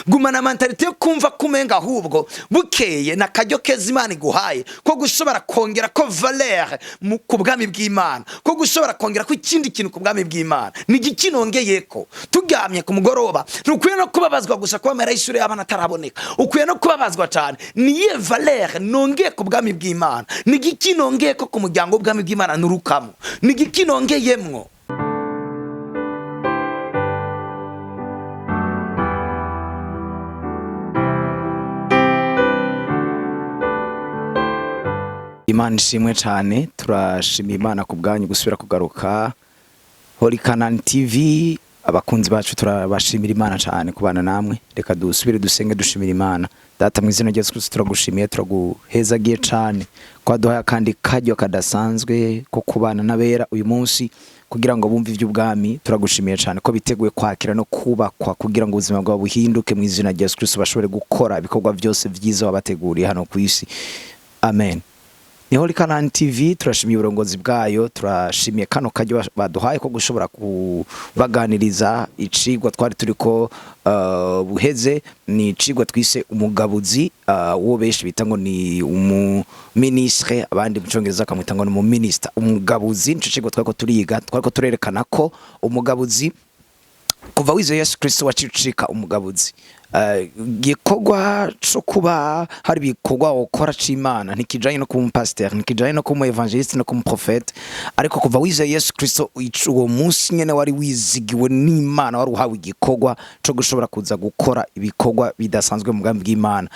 gumana mentalite yo kumva kumenga ahubwo bukeye na kajyo keza Imana iguhaye ko gushobora kongera ko valeur ku bwami bw'Imana, ko gushobora kongera ko ikindi kintu ku bwami bw'Imana. Ni gikinongeye ko tugamye ku mugoroba ntukwiye no kubabazwa gusa kwa mera ishure y'abana ataraboneka, ukwiye no kubabazwa cyane niye valeur nongeye ku bwami bw'Imana, ni gikinongeye ko ku muryango w'ubwami bw'Imana nurukamo, ni gikinongeyemwo. Imana ishimwe cyane, turashimira Imana ku bwanyu gusubira kugaruka CANAAN TV. Abakunzi bacu turabashimira Imana cyane kubana namwe. Reka dusubire dusenge dushimira Imana. Data mu izina rya Yesu Kristo turagushimiye, turaguhezagiye cyane kwa duhaye kandi kajyo kadasanzwe ko kubana n'abera uyu munsi kugira ngo bumve iby'ubwami. Turagushimiye cyane ko biteguye kwakira no kubakwa kugira ngo ubuzima bwabo buhinduke mu izina rya Yesu Kristo, bashobore gukora ibikorwa byose byiza wabateguriye hano ku isi. Amen. Ni CANAAN TV, turashimiye uburongozi bwayo, turashimiye kano kajyo baduhaye ko gushobora kubaganiriza icigwa twari turiko buheze. Ni icigwa twise Umugabuzi, uwo benshi bita ngo ni umuministre, abandi mu Cyongereza bakamwita ngo ni umuminister. Umugabuzi nico cigwa twako turiga, twako turerekana ko umugabuzi kuva wize Yesu Kristo wacicika umugabuzi. Gikorwa cyo kuba hari bikorwa ukora c'Imana ntikijanye no kuba pasteur, ntikijanye no kuba evangeliste no kuba prophète, ariko kuva wize Yesu Kristo uwo munsi nyene wari wizigiwe n'Imana, wari uhawe igikorwa cyo gushobora kuza gukora ibikorwa bidasanzwe mu bwami bw'Imana.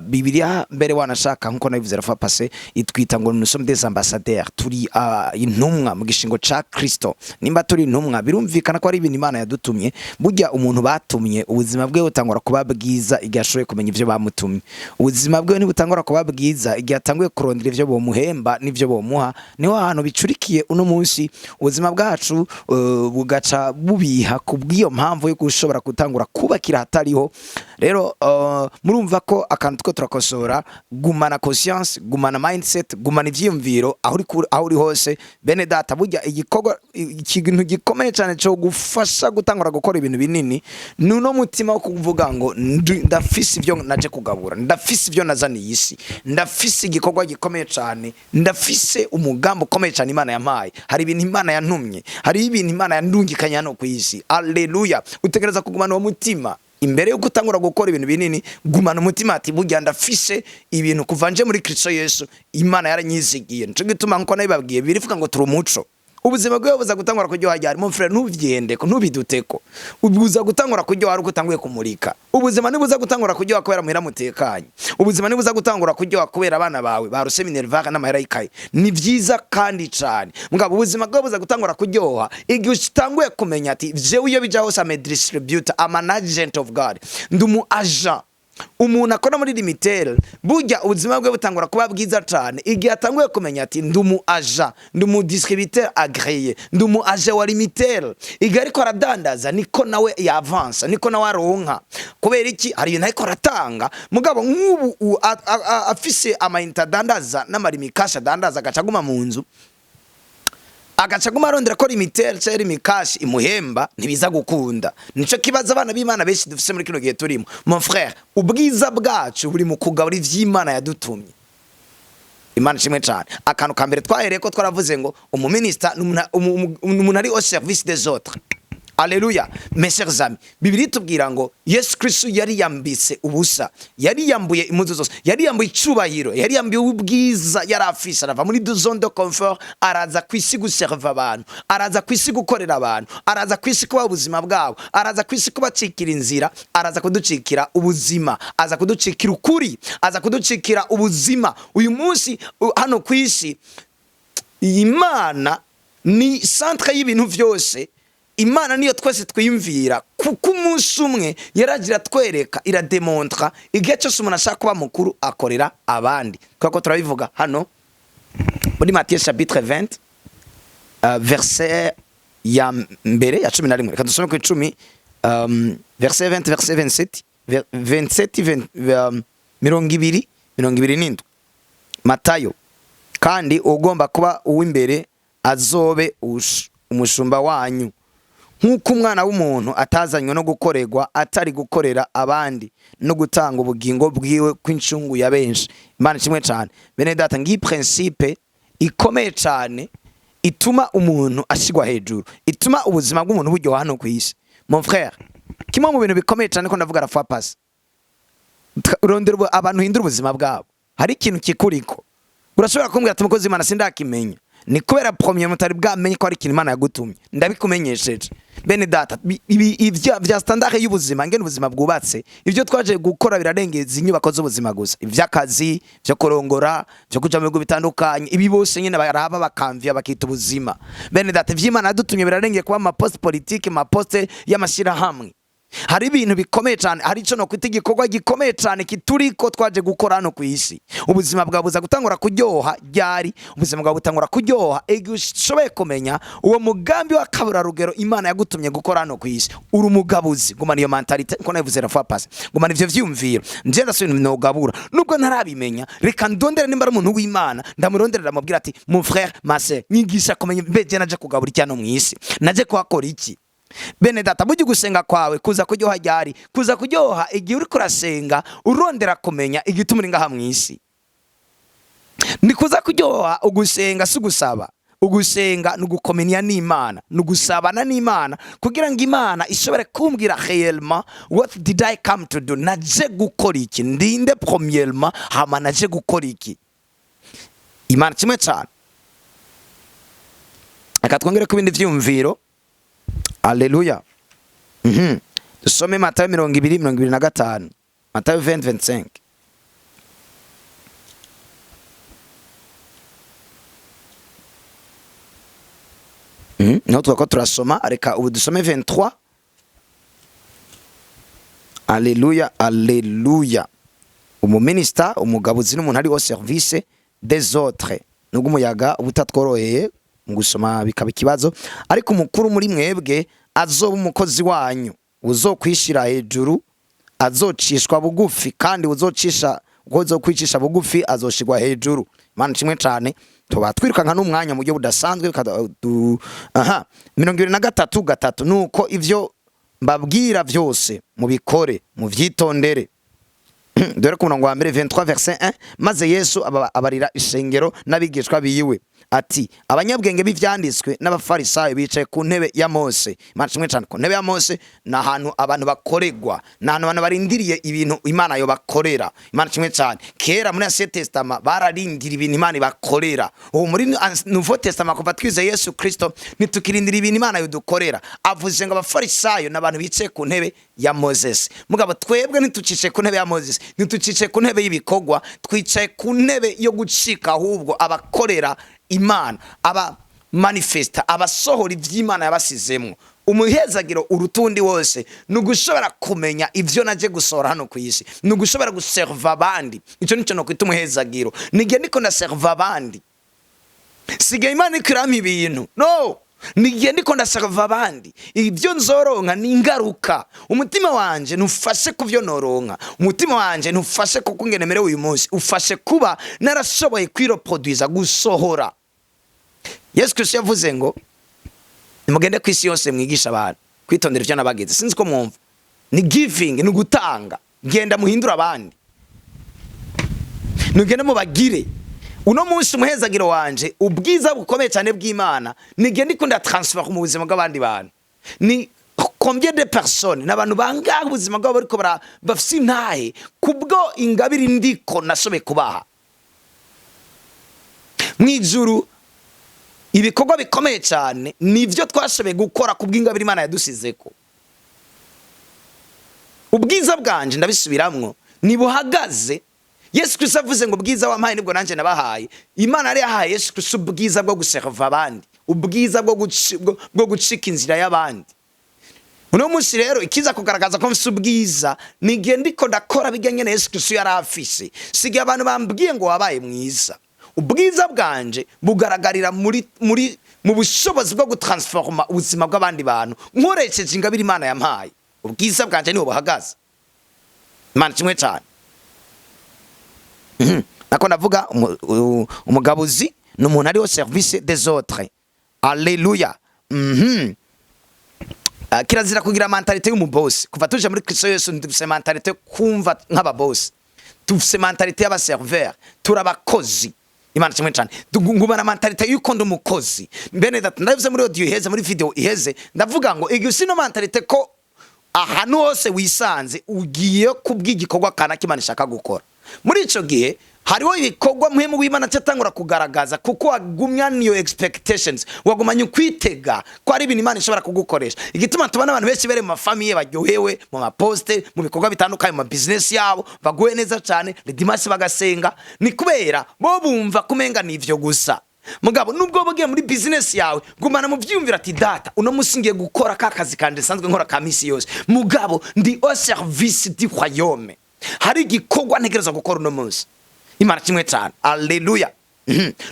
Bibiliya mbere wanashaka nkuko nabivuze rafa passé itwita ngo nous sommes des ambassadeurs, turi intumwa mu gishingo ca Kristo. Nimba turi intumwa birumvikana ko ari ibintu Imana yadutumye. Burya umuntu batumye ubuzima bwe butangwa kuba bwiza igihe ashoboye kumenya ivyo bamutumye. Ubuzima bwe ntibutangora kuba bwiza igihe atanguye kurondera ivyo bomuhemba n'ivyo bomuha. Niho hantu bicurikiye uno munsi ubuzima bwacu bugaca bubiha kubw'iyo mpamvu yo gushobora gutangura kubakira hatariho. Rero murumva ko akantu two turakosora, gumana conscience, gumana mindset, gumana ivyiyumviro aho uri hose. Bene data, burya igikorwa ikintu gikomeye cyane cyo gufasha gutangura gukora ibintu binini nuno mutima wo kuvuga ngo ndafise ibyo naje kugabura, ndafise ibyo nazaniye isi, ndafise igikorwa gikomeye cyane, ndafise umugambo ukomeye cyane Imana yampaye. Hari ibintu Imana yantumye, hari ibintu Imana yandungikanya no ku isi. Alleluya. Utegereza kugumana uwo mutima imbere yo gutangura gukora ibintu binini. Gumana umutima ati burya ndafise ibintu kuva nje muri Kristo Yesu Imana yaranyizigiye. Nico gituma nko nabibabwiye birivuga ngo turi umuco. Ubuzima bwawe buza gutangura kuryoha ryari mon frère, ntuvyendeko ntubiduteko. Ubuza gutangura kuryoha ari utanguye kumurika. Ubuzima nibuza gutangura kuryoha kubera muhira mutekanye. Ubuzima nibuza gutangura kuryoha kubera abana bawe baruse minervaga n'amahera y'ikaye. Ni vyiza kandi cyane. Mugabo ubuzima bwawe buza gutangura kuryoha igihe utanguye kumenya ati jewe iyo bijaho sa me distributor, am an agent of God. Ndumu agent. Umuntu akora muri limitel burya ubuzima bwe butangura kuba bwiza cyane igihe atanguye kumenya ati ndumu agent, ndumu distributeur agréé, ndumu agent wa limitel. Igihe ariko aradandaza niko nawe yavansa, niko nawe aronka. Kubera iki? Hari ibintu ariko aratanga. Mugabo nk'ubu afise amayinta adandaza n'amarimikasha adandaza agacaguma mu nzu, agacaguma arondera ko limitel cyari mikashi imuhemba, ntibiza gukunda. Nico kibaza abana b'Imana benshi dufise muri kino gihe turimo. Mon frère, ubwiza bwacu buri mu kugabura ivy'Imana yadutumye. Imana shimwe cyane. Akantu kambere twahereye ko twaravuze ngo umuminister n'umuntu ari au service des autres. Alléluia. Mes chers amis, Bibiliya tubwira ngo Yesu Kristo yari yambise ubusa, yari yambuye impuzu zose, yari yambuye icubahiro, yari yambuye ubwiza, yari afise arava muri zone de confort, araza kwisi guserva abantu, araza kwisi gukorera abantu, araza kwisi kuba ubuzima bwabo, araza kwisi kubacikira inzira, araza kuducikira ubuzima, aza kuducikira ukuri, aza kuducikira ubuzima. Uyu munsi hano kwisi Imana ni centre y'ibintu vyose. Imana niyo twese twiyumvira kuko umunsi umwe yaragira twereka irademontra igihe cyose umuntu ashaka kuba mukuru akorera abandi. Kuko turabivuga hano muri Matthieu chapitre 20 verset ya mbere ya 11. Reka dusome ku 10 verset 20 verset 27 27 Matayo. Kandi ugomba kuba uw'imbere azobe umushumba wanyu, nk'uko umwana w'umuntu atazanywe no gukorerwa atari gukorera abandi no gutanga ubugingo bwiwe kw'incungu ya benshi. Imana kimwe cyane bene data, ngiyi principe ikomeye cyane ituma umuntu ashigwa hejuru, ituma ubuzima bw'umuntu buryoha hano ku isi. Mon frère, kimwe mu bintu bikomeye cyane ko ndavuga rafa pass, urondera abantu hindura ubuzima bwabo. Hari ikintu kikuriko, urashobora kumbwira ati mukozi Imana sindakimenya, ni kubera premier mutari bwamenye ko ari ikintu Imana yagutumye. Ndabikumenyesheje bene data, ivya vya standard y'ubuzima, ngene ubuzima bwubatse, ivyo twaje gukora birarengeza inyubako z'ubuzima gusa, ivy'akazi, byo kurongora, byo kuja mu bigo bitandukanye, ibi bose nyene baraba bakamvya bakita ubuzima. Bene data, ivy'Imana yadutumye birarengeye kuba ama poste politique, ama poste y'amashira hamwe. Hari ibintu bikomeye cyane, hari ico no kwita igikorwa gikomeye cyane kituriko twaje gukora hano ku isi. Ubuzima bwawe buza gutangura kuryoha ryari, ubuzima bwawe butangura kuryoha ushoboye kumenya uwo mugambi wa kabura rugero Imana yagutumye gukora hano ku isi. Uri umugabuzi, gumana iyo mentalite ko navuze rafa pass, gumana ivyo vyumviro. Nje ndasubira nogabura nubwo ntarabimenya, reka ndondere nimba ari umuntu w'Imana, ndamuronderera mubwira ati mon frère ma sœur, nyigisha kumenya mbeje naje kugabura cyano mu isi, naje kuhakora iki. Bene data, burya gusenga kwawe kuza kuryoha ryari, kuza kuryoha igihe uri kurasenga urondera kumenya igituma uri ngaha mu isi. Ni kuza kuryoha ugusenga si gusaba, ugusenga nugukomenya n'Imana, nugusabana n'Imana kugira ngo Imana ishobore kumbwira réellement what did I come to do, naje gukora iki, ndinde premièrement hama naje gukora iki. Imana kimwe cyane. Akatwongere ku bindi vyumviro. Alléluia. Dusome Matayo 20:25. Matayo 20:25. Notre ko turasoma, areka ubu dusome 23. Alléluia, alléluia. Umuminister, umugabuzi n'umuntu ari wo service des autres. Nubwo umuyaga ubutatworoheye ngusoma bikaba ikibazo, ariko umukuru muri mwebwe azoba umukozi wanyu, uzokwishira hejuru azocishwa bugufi, kandi uzokwicisha bugufi azoshigwa hejuru. Imana kimwe cyane tuba twirukanka n'umwanya mu buryo budasanzwe. 23:3 nuko ivyo mbabwira byose mubikore muvyitondere. Dore ku murongo wa mbere 23:1, maze Yesu abarira ishengero n'abigishwa biyiwe ati, abanyabwenge b'ivyanditswe n'abafarisayo bicaye ku ntebe ya Mose. Imana kimwe cyane, ku ntebe ya Mose na hantu abantu bakoregwa, na hantu abantu barindiriye ibintu Imana yo bakorera. Imana kimwe cyane, kera muri Ancien Testament bararindira ibintu Imana bakorera. Ubu muri Nouveau Testament kuva twize Yesu Kristo nitukirindira ibintu Imana yo dukorera. Avuze ngo abafarisayo n'abantu bicaye ku ntebe ya Moses. Mugabo twebwe ntitucice ku ntebe ya Moses, ntitucice ku ntebe y'ibikogwa, twicaye ku ntebe yo gucika, ahubwo abakorera Imana, aba manifesta, abasohora ivy'Imana yabasizemwo. Umuhezagiro urutundi wose nugushobora kumenya ivyo naje gusohora hano ku isi, nugushobora guserva abandi. Ico nico no kwita umuhezagiro. Nige ndiko ndaserva abandi, sige Imana ikirampa ibintu, no, nige ndiko ndaserva abandi. Ivyo nzoronka ni ingaruka. Umutima wanje ntufashe kuvyo noronka, umutima wanje ntufashe kuko ngenemerewe uyu munsi, ufashe kuba narashoboye kwireproduiza, gusohora. Yesu Kristo yavuze ngo nimugende ku isi yose mwigisha abantu kwitondera ivyo nabageze. Sinzi ko mwumva, ni giving, ni gutanga. Genda muhindura abandi, nugende mubagire. Uno munsi umuhezagiro wanje, ubwiza bukomeye cyane bw'Imana, nigende ikunda transfer mu buzima bw'abandi bantu. Ni combien de personnes n'abantu bangaga ubuzima bwabo bariko bafise intahe kubwo ingabire ndiko nashobe kubaha mwijuru. Ibikorwa bikomeye cyane nivyo twashobe gukora kubw'ingabire Imana yadusizeko. Ubwiza bwanje ndabisubiramwo nibuhagaze. Yesu Kristo avuze ngo ubwiza wampaye nibwo nanje nabahaye. Imana ari yahaye Yesu Kristo ubwiza bwo guserva abandi, ubwiza bwo gucika inzira y'abandi. Uno munsi rero ikiza kugaragaza ko mfise ubwiza, nigende iko ndakora bijyanye na Yesu Kristo yarafise. Sige abantu bambwiye ngo wabaye mwiza. Ubwiza bwanje bugaragarira mu bushobozi bwo gutransforma ubuzima bw'abandi bantu nkoresheje ingabire Imana yampaye. Ubwiza bwanje niho buhagaze. Imana kimwe cyane. Nako ndavuga umugabuzi n'umuntu ari wo service des autres. Alléluia. kirazira kugira mentalite y'umubosi. Kuva tuje muri Kristo Yesu dufise mentalite kumva nk'ababosi, dufise mentalite y'abaserveur, turabakozi. Imana kimwe cyane ngumana mentalite yuko ndi umukozi. Bene data ndavuze muri audio iheze, muri video iheze, ndavuga ngo igihe sino mentalite ko ahantu hose wisanze ugiye kubw'igikorwa kana Imana ishaka gukora. Muri ico gihe hariho ibikorwa mpemu w'Imana cyatangura kugaragaza, kuko wagumya niyo expectations, wagumanye kwitega ko ari ibintu Imana ishobora kugukoresha. Igituma tubana abantu benshi bere mu mafamiye baryohewe mu maposte, mu bikorwa bitandukanye, mu business yabo baguye neza cyane, dimanche bagasenga, ni kubera bo bumva kumenga nivyo gusa. Mugabo nubwo bagiye muri business yawe gumana mu vyumvira ati data uno musingiye gukora kakazi kanje sanzwe nkora ka misi yose, mugabo ndi au service du royaume. Hari igikorwa ntegereza gukora uno munsi. Imana kimwe cyane. Alleluia.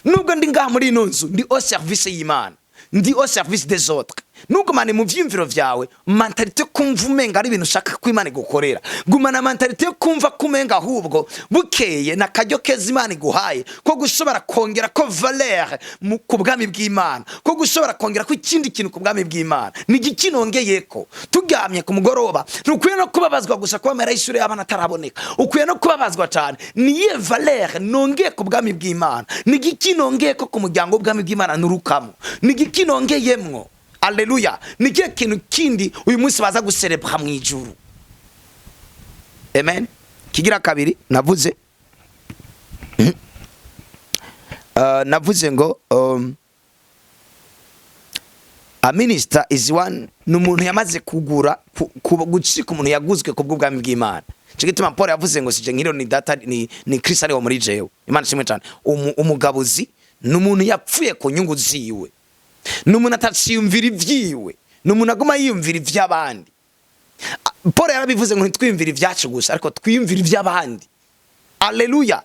Nubwo ndi ngaha muri ino nzu ndi au service y'Imana, ndi au service des autres. Nubwo mane mu vyimviro vyawe mentalite kumva umenga ari ibintu ushaka ko Imana igukorera, gumana mentalite kumva kumenga ahubwo bukeye na kajyo keza Imana iguhaye ko gushobora kongera ko valeur ku bwami bw'Imana, ko gushobora kongera ko ikindi kintu ku bwami bw'Imana. Ni gikinongeyeko tugamye ku mugoroba, nukwiye no kubabazwa gusa ko amera ishure y'abana ataraboneka, ukwiye no kubabazwa cyane niye valeur nongeye ku bwami bw'Imana, ni gikinongeyeko ku muryango w'ubwami bw'Imana nurukamo, ni gikinongeyemwo. Alleluia. Ni kintu kindi uyu munsi baza guserebra mu ijuru. Amen. Kigira kabiri navuze navuze ngo a minister is one, n'umuntu yamaze kugura gucika umuntu yaguzwe ku bw'ubwami bw'Imana. Cigituma Paul yavuze ngo sije nkiro ni data ni Kristo ari wo muri jewe. Imana kimwe cyane. Umugabuzi n'umuntu yapfuye ku nyungu ziwe, n'umuntu ataciyumvira ivyiwe, n'umuntu aguma yiyumvira ivy'abandi. Paul yarabivuze ngo ntitwiyumvira ivyacu gusa ariko twiyumvira ivy'abandi. Alleluia.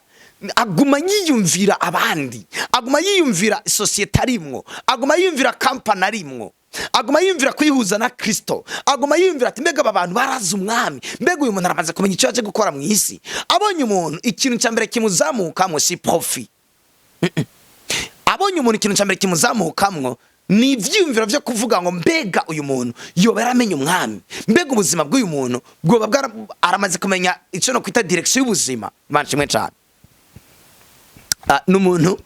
Aguma yiyumvira abandi, aguma yiyumvira societe arimwo, aguma yiyumvira company arimwo, aguma yiyumvira kwihuza na Kristo, aguma yiyumvira ati mbega abantu baraza umwami, mbega uyu muntu aramaze kumenya icyo yaje gukora mu isi. Abonye umuntu ikintu cyambere kimuzamukamwo si profit. Abonye umuntu ikintu cyambere kimuzamukamwo ni ivyumviro vyo kuvuga ngo mbega uyu muntu yoba yaramenye umwami, mbega ubuzima bw'uyu muntu bwoba aramaze kumenya icyo no kwita direction y'ubuzima. Imana kimwe cyane. N'umuntu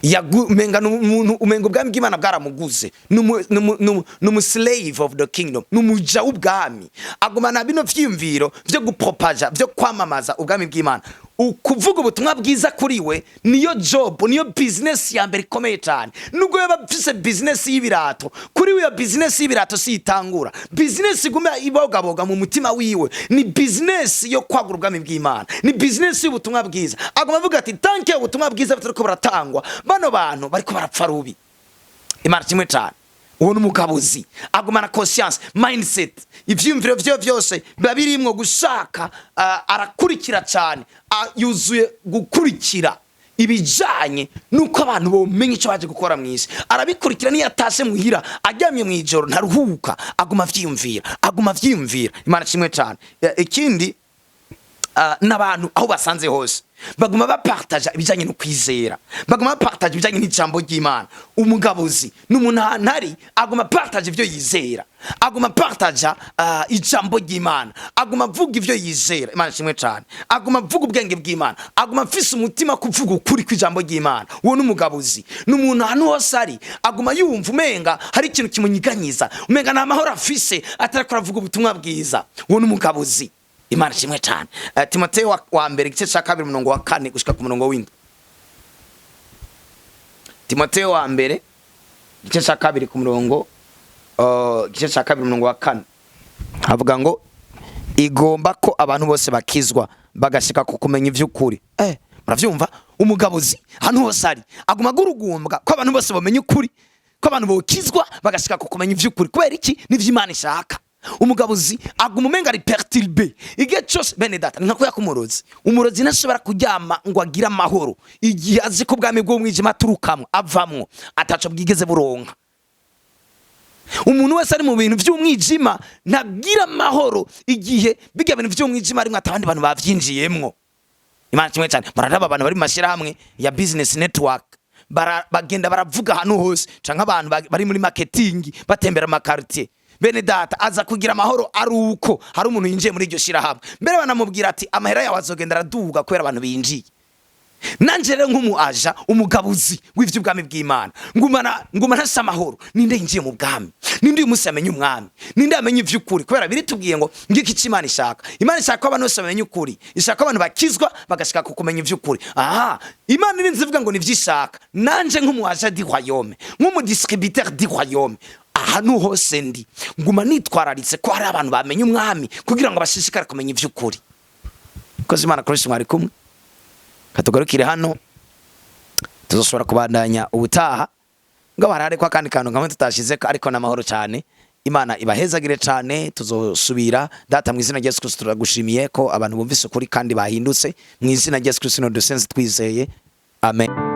yagumenga n'umuntu umenga ubwami bw'Imana bwaramuguze, numu slave of the kingdom, numuja ubwami. Agumana bino vyimviro vyo gupropaga, vyo kwamamaza ubwami bw'Imana. Ukuvuga ubutumwa bwiza kuri we niyo job, niyo business ya mbere ikomeye cyane. Nubwo yabafise business y'ibirato, kuri we business y'ibirato si itangura. Business iguma ibogaboga mu mutima wiwe ni business yo kwagura ubwami bw'Imana, ni business y'ubutumwa bwiza. Aguma avuga ati tanke ubutumwa bwiza butariko buratangwa, bano bantu bariko barapfa rubi. Imana kimwe cyane. Uwo n'umugabuzi agumana conscience, mindset, ivyumviro vyo vyose babirimwo gushaka, arakurikira cyane, yuzuye gukurikira ibijanye nuko abantu bomenye icyo baje gukora mu isi. Arabikurikira niyo atashe muhira aryamye mu ijoro ntaruhuka, aguma vyiyumvira. Imana kimwe cyane. Ikindi n'abantu aho basanze hose baguma bapartager ibijanye no kwizera, baguma bapartager ibijanye n'ijambo ry'Imana. Umugabuzi n'umuntu ntari aguma partager ivyo yizera, aguma partager ijambo ry'Imana, aguma vuga ivyo yizera. Imana kimwe cyane. Aguma vuga ubwenge bw'Imana, aguma mfise umutima kuvuga ukuri kw'ijambo ry'Imana. Uwo n'umugabuzi n'umuntu hano hose ari aguma yumva umenga hari ikintu kimunyiganyiza, umenga na mahoro afise atariko aravuga ubutumwa bwiza. Uwo n'umugabuzi. Imana kimwe cyane. Timotheo wa mbere igice cya 2:4 gushika ku 7. Timotheo wa mbere igice cya 2 ku murongo igice cya 2:4 havuga ngo igomba ko abantu bose bakizwa bagashika ku kumenya ivy'ukuri. Muravyumva? Umugabuzi hano hose ari aguma gurugumbwa ko abantu bose bamenye ukuri, ko abantu bokizwa bagashika ku kumenya ivy'ukuri. Kubera iki? Nivy'Imana ishaka. Umugabuzi aguma umenga ari perturbe igihe cyose. Bene data nka kuya kumurozi, umurozi ntashobora kuryama ngo agira amahoro igihe azi ko ubwami bw'umwijima turukamwe avamwo ataco bwigeze buronka. Umuntu wese ari mu bintu by'umwijima ntagira amahoro igihe biga bintu by'umwijima ari atabandi bantu bavyinjiyemwo. Imana kimwe cyane. Bararaba abantu bari mashira hamwe ya business network, bagenda baravuga hano hose canka abantu bari muri marketing batembera amakartier, bene data aza kugira amahoro ari uko hari umuntu yinjiye muri iryo shirahamwe. Mbere banamubwira ati amahera yawe azogenda araduga kubera abantu binjiye. Nanje rero nk'umuaja umugabuzi w'ivy'ubwami bw'Imana nguma ntasa amahoro. Ninde yinjiye mu bwami? Ninde uyu munsi yamenye umwami? Ninde yamenye ivy'ukuri? Kubera biri tubwiye ngo ngiki iki Imana ishaka. Imana ishaka abantu bose bamenye ukuri. Ishaka abantu bakizwa bagashika ku kumenya ivy'ukuri. Aha, Imana irinze ivuga ngo nivyishaka. Nanje nk'umuaja di royaume, nk'umudistributeur di royaume, ahantu hose ndi nguma nitwararitse ko hari abantu bamenye umwami kugira ngo bashishikare kumenya ivy'ukuri. Koze Imana Kristo mwari kumwe. Katugarukire hano tuzoshobora kubandanya ubutaha ngo barare kwa kandi kantu nkamwe tutashize ariko n'amahoro cyane. Imana ibahezagire cyane. Tuzosubira data mu izina rya Yesu Kristo. Turagushimiye ko abantu bumvise ukuri kandi bahindutse mu izina rya Yesu Kristo no dusenze twizeye. Amen.